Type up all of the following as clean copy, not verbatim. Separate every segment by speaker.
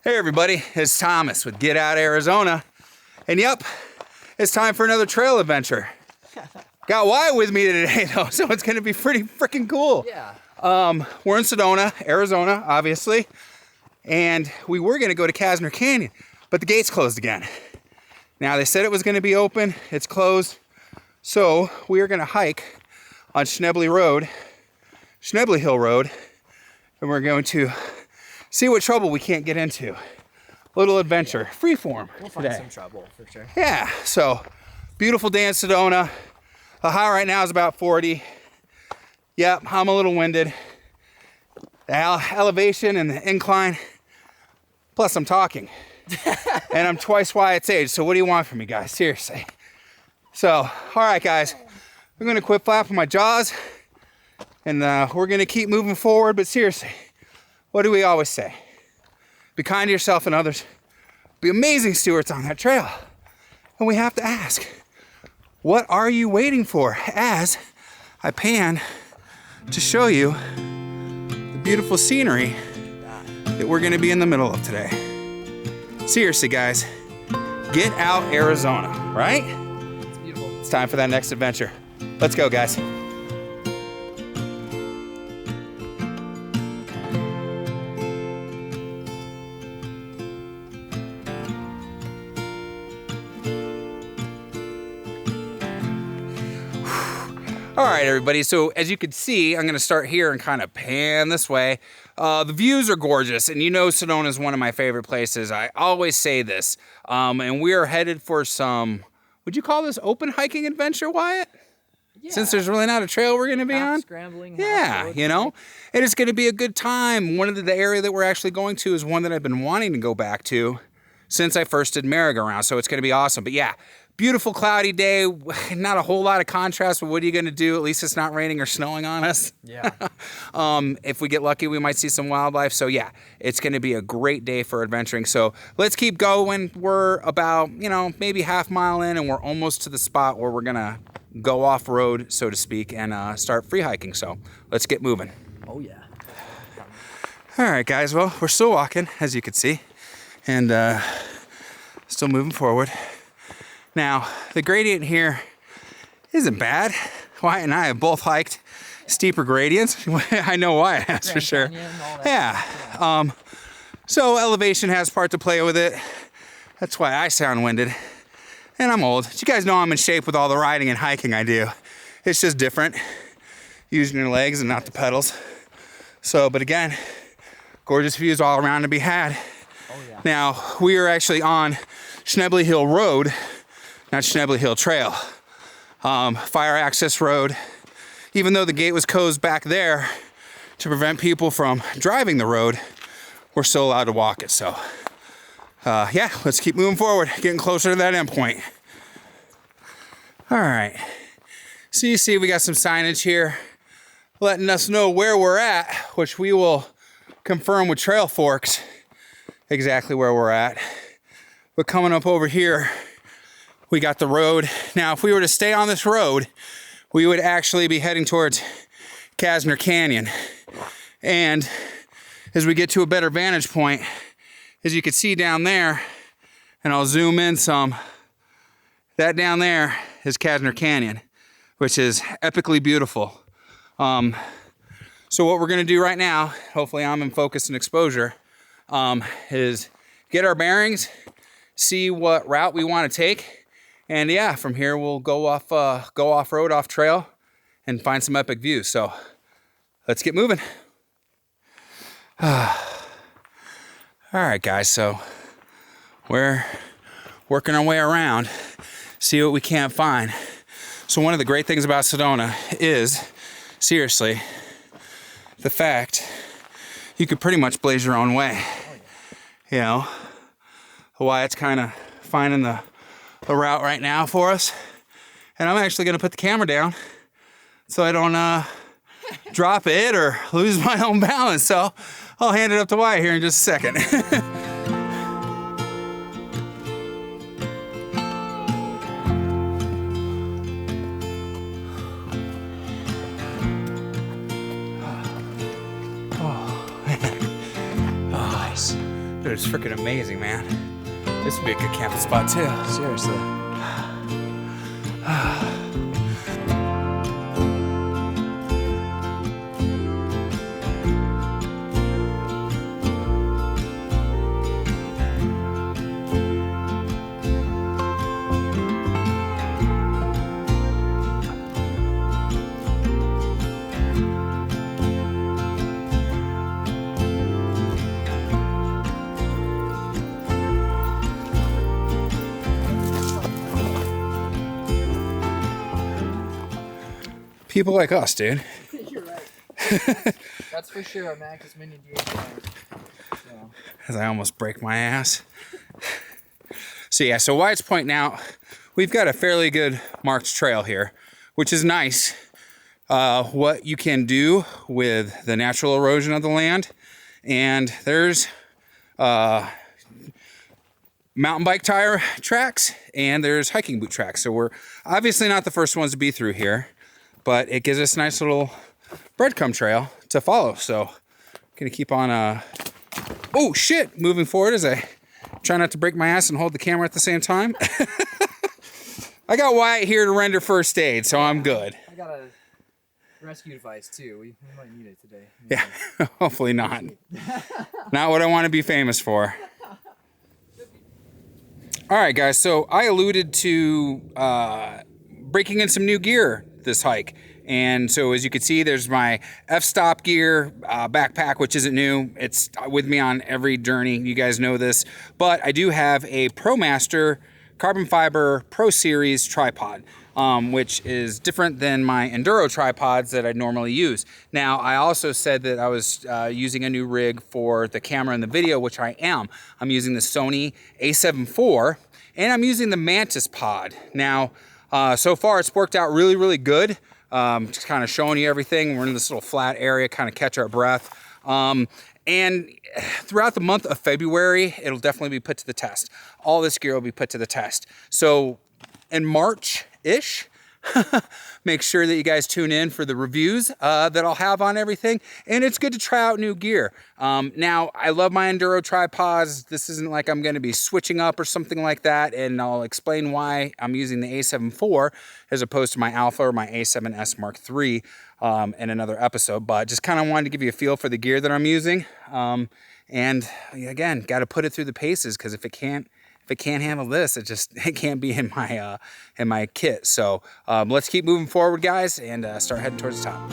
Speaker 1: Hey everybody, it's Thomas with Get Out Arizona. And yep, it's time for another trail adventure. Got Wyatt with me today though, so it's gonna be pretty freaking cool.
Speaker 2: Yeah.
Speaker 1: We're in Sedona, Arizona, obviously. And we were gonna go to Casner Canyon, but the gate's closed again. Now they said it was gonna be open, it's closed. So we are gonna hike on Schnebly Hill Road, and we're going to see what trouble we can't get into. Little adventure, freeform
Speaker 2: We'll
Speaker 1: today.
Speaker 2: find some trouble for sure.
Speaker 1: Yeah, so beautiful day in Sedona. The high right now is about 40. Yep, I'm a little winded. The elevation and the incline, plus I'm talking. And I'm twice Wyatt's age, so what do you want from me, guys? Seriously. So, all right, guys. I'm gonna quit flapping my jaws, and we're gonna keep moving forward, but seriously, what do we always say? Be kind to yourself and others. Be amazing stewards on that trail. And we have to ask, what are you waiting for? As I pan to show you the beautiful scenery that we're gonna be in the middle of today. Seriously, guys, Get Out Arizona, right?
Speaker 2: It's beautiful.
Speaker 1: It's time for that next adventure. Let's go, guys. All right, everybody, so as you can see, I'm gonna start here and kind of pan this way. The views are gorgeous, and you know Sedona is one of my favorite places. I always say this, and we are headed for some, would you call this open hiking adventure, Wyatt?
Speaker 2: Yeah.
Speaker 1: Since there's really not a trail we're gonna be
Speaker 2: Half
Speaker 1: on?
Speaker 2: scrambling.
Speaker 1: Yeah, you know, and it's gonna be a good time. One of the area that we're actually going to is one that I've been wanting to go back to since I first did merry-go-round, so it's gonna be awesome. But yeah, beautiful cloudy day, not a whole lot of contrast, but what are you gonna do? At least it's not raining or snowing on us.
Speaker 2: Yeah.
Speaker 1: If we get lucky, we might see some wildlife. So yeah, it's gonna be a great day for adventuring. So let's keep going. We're about, maybe half mile in, and we're almost to the spot where we're gonna go off-road, so to speak, and start free hiking. So let's get moving.
Speaker 2: Oh yeah.
Speaker 1: All right, guys, well, we're still walking, as you can see, and still moving forward. Now, the gradient here isn't bad. Wyatt and I have both hiked steeper gradients. I know Wyatt has for sure.
Speaker 2: Canyon, all that.
Speaker 1: Yeah. So elevation has part to play with it. That's why I sound winded. And I'm old. You guys know I'm in shape with all the riding and hiking I do. It's just different. Using your legs and not the pedals. So, but again, gorgeous views all around to be had.
Speaker 2: Oh yeah.
Speaker 1: Now, we are actually on Schnebly Hill Road, not Schnebly Hill Trail. Fire access road. Even though the gate was closed back there to prevent people from driving the road, we're still allowed to walk it. So, yeah, let's keep moving forward, getting closer to that endpoint. All right. So you see we got some signage here letting us know where we're at, which we will confirm with Trailforks exactly where we're at. But coming up over here, we got the road. Now, if we were to stay on this road, we would actually be heading towards Casner Canyon. And as we get to a better vantage point, as you can see down there, and I'll zoom in some, that down there is Casner Canyon, which is epically beautiful. So what we're gonna do right now, hopefully I'm in focus and exposure, is get our bearings, see what route we wanna take, and yeah, from here we'll go off-road, off trail, and find some epic views. So let's get moving. All right, guys, so we're working our way around, see what we can't find. So one of the great things about Sedona is, seriously, the fact you could pretty much blaze your own way. You know, Wyatt's kind of finding the route right now for us. And I'm actually going to put the camera down so I don't drop it or lose my own balance. So I'll hand it up to Wyatt here in just a second. Dude, it's freaking amazing, man. This would be a good camping spot too.
Speaker 2: Seriously.
Speaker 1: People like us, dude.
Speaker 2: You're right. That's for sure. Max's mini DH. So.
Speaker 1: As I almost break my ass. So yeah, so Wyatt's pointing out, we've got a fairly good marked trail here, which is nice. What you can do with the natural erosion of the land, and there's mountain bike tire tracks, and there's hiking boot tracks. So we're obviously not the first ones to be through here, but it gives us a nice little breadcrumb trail to follow. So gonna keep on oh shit, moving forward as I try not to break my ass and hold the camera at the same time. I got Wyatt here to render first aid, so I'm good.
Speaker 2: I got a rescue device too. We might need it today.
Speaker 1: Yeah, hopefully not. Not what I want to be famous for. All right, guys, so I alluded to breaking in some new gear this hike. And so as you can see, there's my f-stop gear backpack, which isn't new. It's with me on every journey. You guys know this. But I do have a ProMaster Carbon Fiber Pro Series tripod, which is different than my Enduro tripods that I normally use. Now, I also said that I was using a new rig for the camera and the video, which I am. I'm using the Sony a7 IV, and I'm using the Mantis Pod. Now, so far it's worked out really, really good. Just kind of showing you everything. We're in this little flat area, kind of catch our breath. And throughout the month of February, it'll definitely be put to the test. All this gear will be put to the test. So in March-ish, make sure that you guys tune in for the reviews that I'll have on everything. And it's good to try out new gear. Now, I love my Enduro tripods. This isn't like I'm going to be switching up or something like that. And I'll explain why I'm using the a7 IV as opposed to my Alpha or my a7S Mark III in another episode. But just kind of wanted to give you a feel for the gear that I'm using. And again, got to put it through the paces, because if it can't handle this, it can't be in my kit. So let's keep moving forward, guys, and start heading towards the top.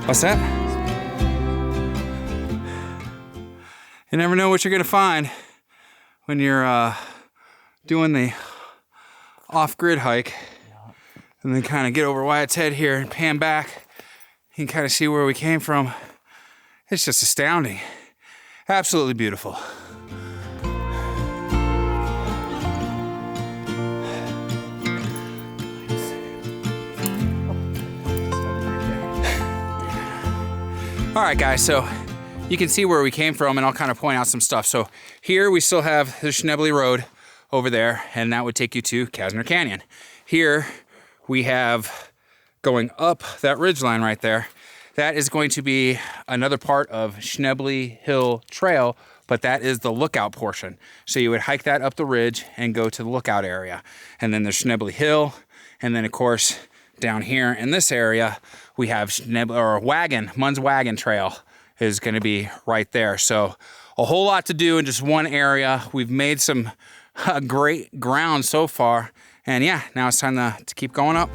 Speaker 1: What's that? You never know what you're gonna find when you're doing the off-grid hike. And then kind of get over Wyatt's head here and pan back. You can kind of see where we came from. It's just astounding. Absolutely beautiful. All right, guys, so you can see where we came from, and I'll kind of point out some stuff. So here we still have the Schnebly Road over there, and that would take you to Kasner Canyon. Here we have, going up that ridgeline right there, that is going to be another part of Schnebly Hill Trail, but that is the lookout portion. So you would hike that up the ridge and go to the lookout area. And then there's Schnebly Hill, and then of course, down here in this area, we have Munn's Wagon Trail is going to be right there. So a whole lot to do in just one area. We've made some great ground so far. And yeah, now it's time to keep going up.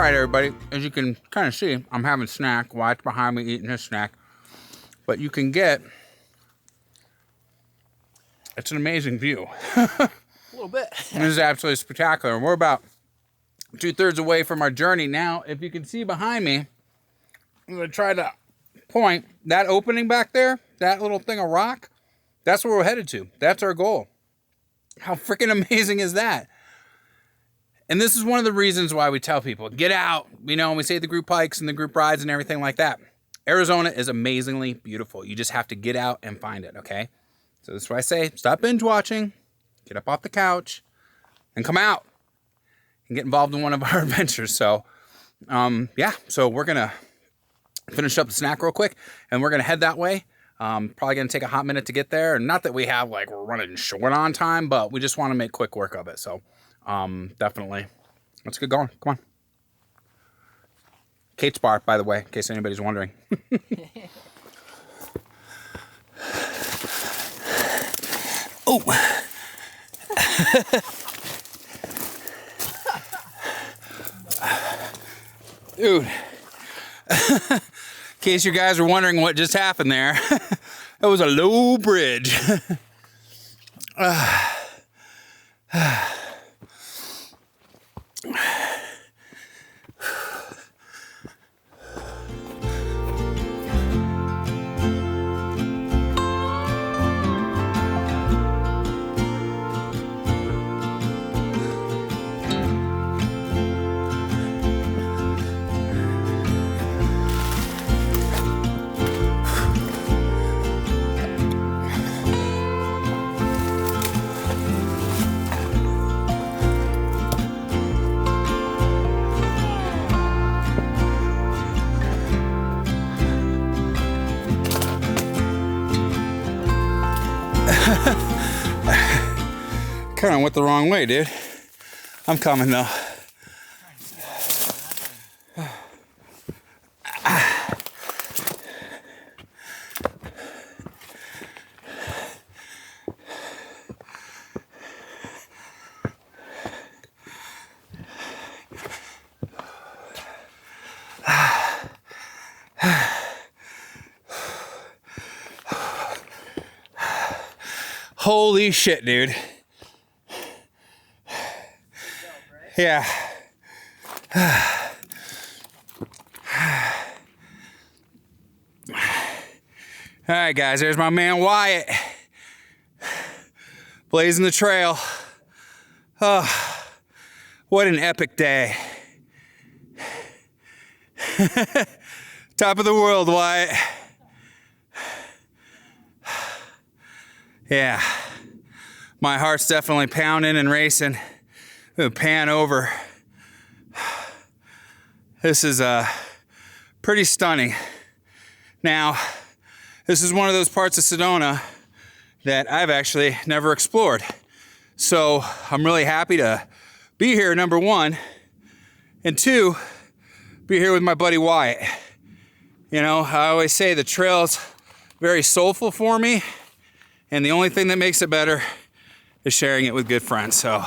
Speaker 1: right, everybody, as you can kind of see, I'm having a snack. Wyatt's behind me eating his snack. But you can get, it's an amazing view.
Speaker 2: A little bit.
Speaker 1: This is absolutely spectacular. We're about 2/3 away from our journey now. If you can see behind me, I'm going to try to point that opening back there, that little thing of rock, that's where we're headed to. That's our goal. How freaking amazing is that? And this is one of the reasons why we tell people, get out. You know, we say the group hikes and the group rides and everything like that. Arizona is amazingly beautiful. You just have to get out and find it, okay? So this is why I say, stop binge watching, get up off the couch, and come out and get involved in one of our adventures. So, yeah, so we're going to finish up the snack real quick, and we're going to head that way. Probably going to take a hot minute to get there. Not that we have, like, we're running short on time, but we just want to make quick work of it. So, definitely, let's get going. Come on. Kate's bar, by the way, in case anybody's wondering. Oh. Dude. In case you guys are wondering what just happened there, it was a low bridge. Kind of went the wrong way, dude. I'm coming though. Holy shit, dude. Yeah. All right, guys, there's my man Wyatt. Blazing the trail. Oh, what an epic day. Top of the world, Wyatt. Yeah. My heart's definitely pounding and racing. Pan over. This is pretty stunning. Now, this is one of those parts of Sedona that I've actually never explored. So I'm really happy to be here, number one, and two, be here with my buddy Wyatt. You know, I always say the trail's very soulful for me, and the only thing that makes it better is sharing it with good friends. So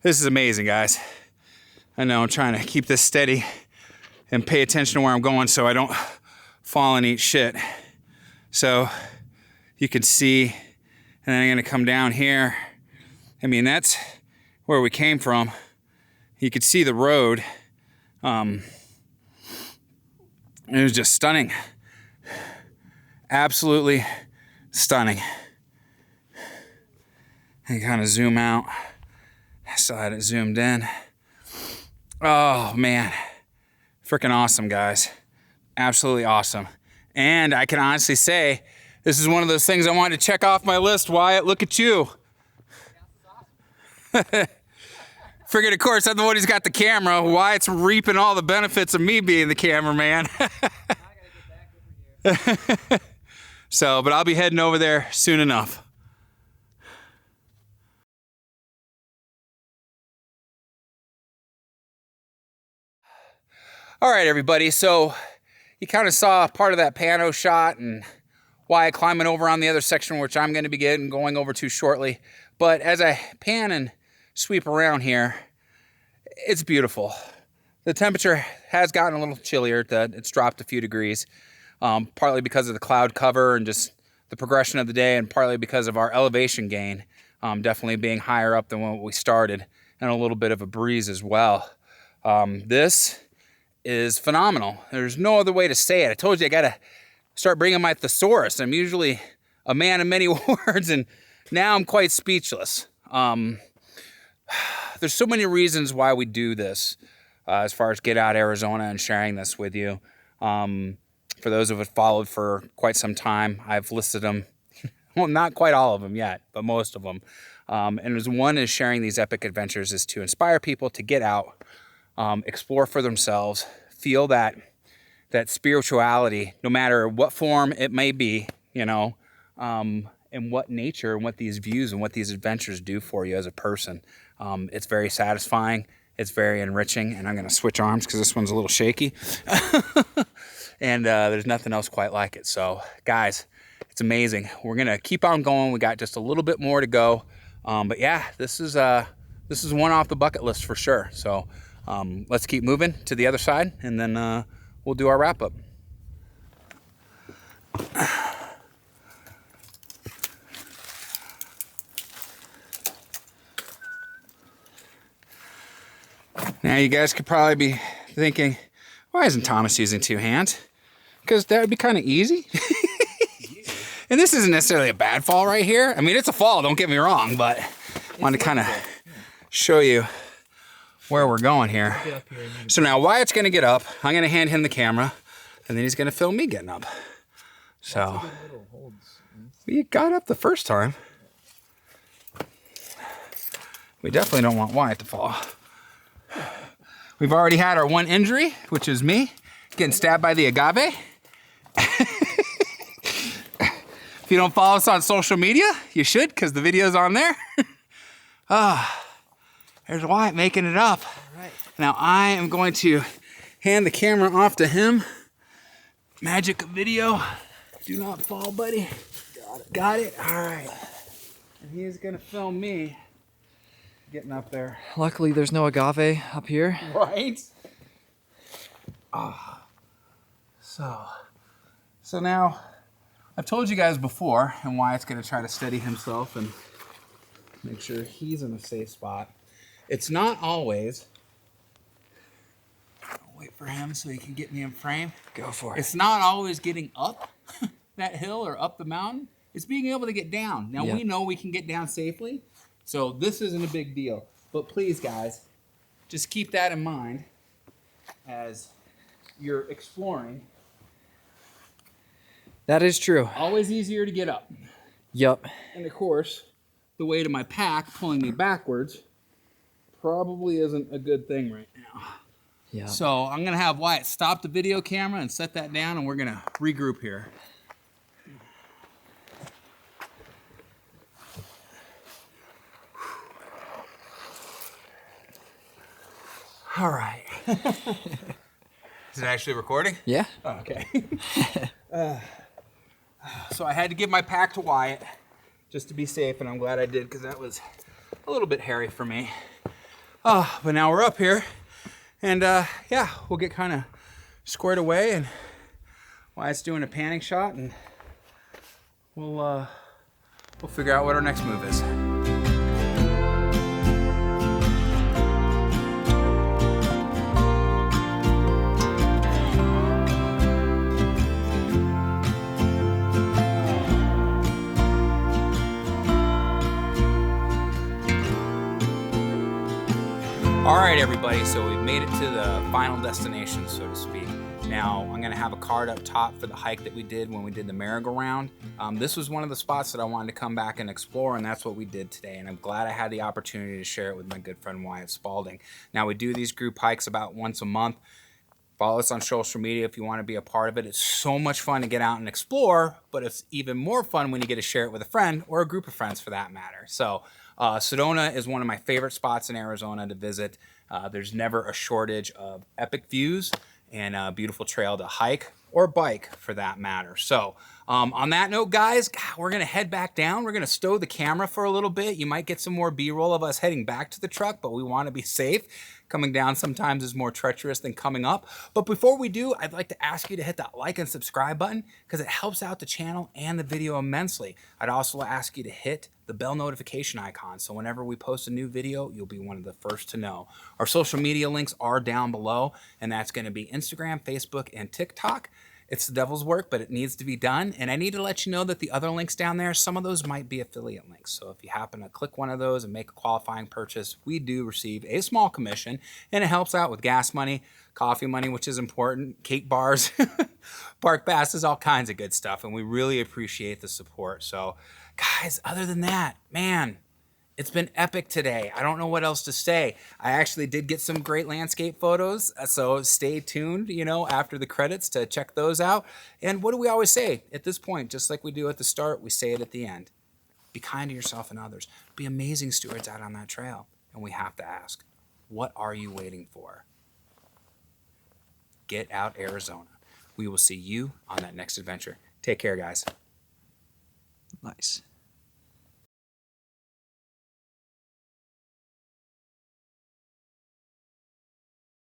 Speaker 1: this is amazing, guys. I know I'm trying to keep this steady and pay attention to where I'm going so I don't fall and eat shit. So you can see, and then I'm gonna come down here. I mean, that's where we came from. You could see the road. It was just stunning. Absolutely stunning. And kind of zoom out. I still had it zoomed in. Oh, man. Freaking awesome, guys. Absolutely awesome. And I can honestly say, this is one of those things I wanted to check off my list. Wyatt, look at you. Figured, of course, I'm the one who's got the camera. Wyatt's reaping all the benefits of me being the cameraman. So, but I'll be heading over there soon enough. All right, everybody, so you kind of saw part of that pano shot and Wyatt climbing over on the other section, which I'm going to be going over to shortly. But as I pan and sweep around here, it's beautiful. the temperature has gotten a little chillier. It's dropped a few degrees, partly because of the cloud cover and just the progression of the day, and partly because of our elevation gain, definitely being higher up than when we started, and a little bit of a breeze as well. This is phenomenal. There's no other way to say it. I told you I gotta start bringing my thesaurus. I'm usually a man of many words, and now I'm quite speechless. There's so many reasons why we do this, as far as Get Out Arizona and sharing this with you. For those who have followed for quite some time, I've listed them. Well, not quite all of them yet, but most of them. And as one is sharing these epic adventures is to inspire people to get out, explore for themselves, feel that spirituality, no matter what form it may be, you know, and what nature and what these views and what these adventures do for you as a person. It's very satisfying. It's very enriching. And I'm going to switch arms because this one's a little shaky. And there's nothing else quite like it. So, guys, it's amazing. We're going to keep on going. We got just a little bit more to go. But yeah, this is one off the bucket list for sure. So let's keep moving to the other side, and then we'll do our wrap up. Now you guys could probably be thinking, why isn't Thomas using two hands? Because that would be kind of easy. And this isn't necessarily a bad fall right here. I mean, it's a fall, don't get me wrong, but I want to kind of show you where we're going here. So now Wyatt's going to get up. I'm going to hand him the camera, and then he's going to film me getting up. So we got up the first time. We definitely don't want Wyatt to fall. We've already had our one injury, which is me getting stabbed by the agave. If you don't follow us on social media, you should, because the video's on there. There's Wyatt making it up. All right. Now I am going to hand the camera off to him. Magic of video. Do not fall, buddy. Got it? All right. And he is going to film me getting up there.
Speaker 2: Luckily, there's no agave up here.
Speaker 1: Right? So now, I've told you guys before, and Wyatt's going to try to steady himself and make sure he's in a safe spot. It's not always... I'll wait for him so he can get me in frame.
Speaker 2: Go for it.
Speaker 1: It's not always getting up that hill or up the mountain. It's being able to get down. Now, we know we can get down safely, so this isn't a big deal. But please, guys, just keep that in mind as you're exploring.
Speaker 2: That is true.
Speaker 1: Always easier to get up.
Speaker 2: Yup.
Speaker 1: And of course, the weight of my pack pulling me backwards probably isn't a good thing right now.
Speaker 2: Yeah.
Speaker 1: So I'm gonna have Wyatt stop the video camera and set that down, and we're gonna regroup here. All right. Is it actually recording?
Speaker 2: Yeah.
Speaker 1: Oh, okay. So I had to give my pack to Wyatt just to be safe, and I'm glad I did because that was a little bit hairy for me. But now we're up here, and yeah, we'll get kind of squared away, and Wyatt's doing a panning shot, and we'll figure out what our next move is. All right, everybody, so we've made it to the final destination, so to speak. Now, I'm gonna have a card up top for the hike that we did when we did the merry-go-round. This was one of the spots that I wanted to come back and explore, and that's what we did today, and I'm glad I had the opportunity to share it with my good friend Wyatt Spalding. Now, we do these group hikes about once a month. Follow us on social media if you want to be a part of it. It's so much fun to get out and explore, but it's even more fun when you get to share it with a friend or a group of friends for that matter. So Sedona is one of my favorite spots in Arizona to visit. There's never a shortage of epic views and a beautiful trail to hike or bike for that matter. So On that note, guys, we're going to head back down. We're going to stow the camera for a little bit. You might get some more B-roll of us heading back to the truck, but we want to be safe. Coming down sometimes is more treacherous than coming up. But before we do, I'd like to ask you to hit that like and subscribe button because it helps out the channel and the video immensely. I'd also ask you to hit the bell notification icon so whenever we post a new video, you'll be one of the first to know. Our social media links are down below, and that's going to be Instagram, Facebook, and TikTok. It's the devil's work, but it needs to be done. And I need to let you know that the other links down there, some of those might be affiliate links. So if you happen to click one of those and make a qualifying purchase, we do receive a small commission, and it helps out with gas money, coffee money, which is important, cake bars, park passes, all kinds of good stuff. And we really appreciate the support. So guys, other than that, man, it's been epic today. I don't know what else to say. I actually did get some great landscape photos, so stay tuned, after the credits to check those out. And what do we always say at this point? Just like we do at the start, we say it at the end. Be kind to yourself and others. Be amazing stewards out on that trail. And we have to ask, what are you waiting for? Get out, Arizona. We will see you on that next adventure. Take care, guys.
Speaker 2: Nice.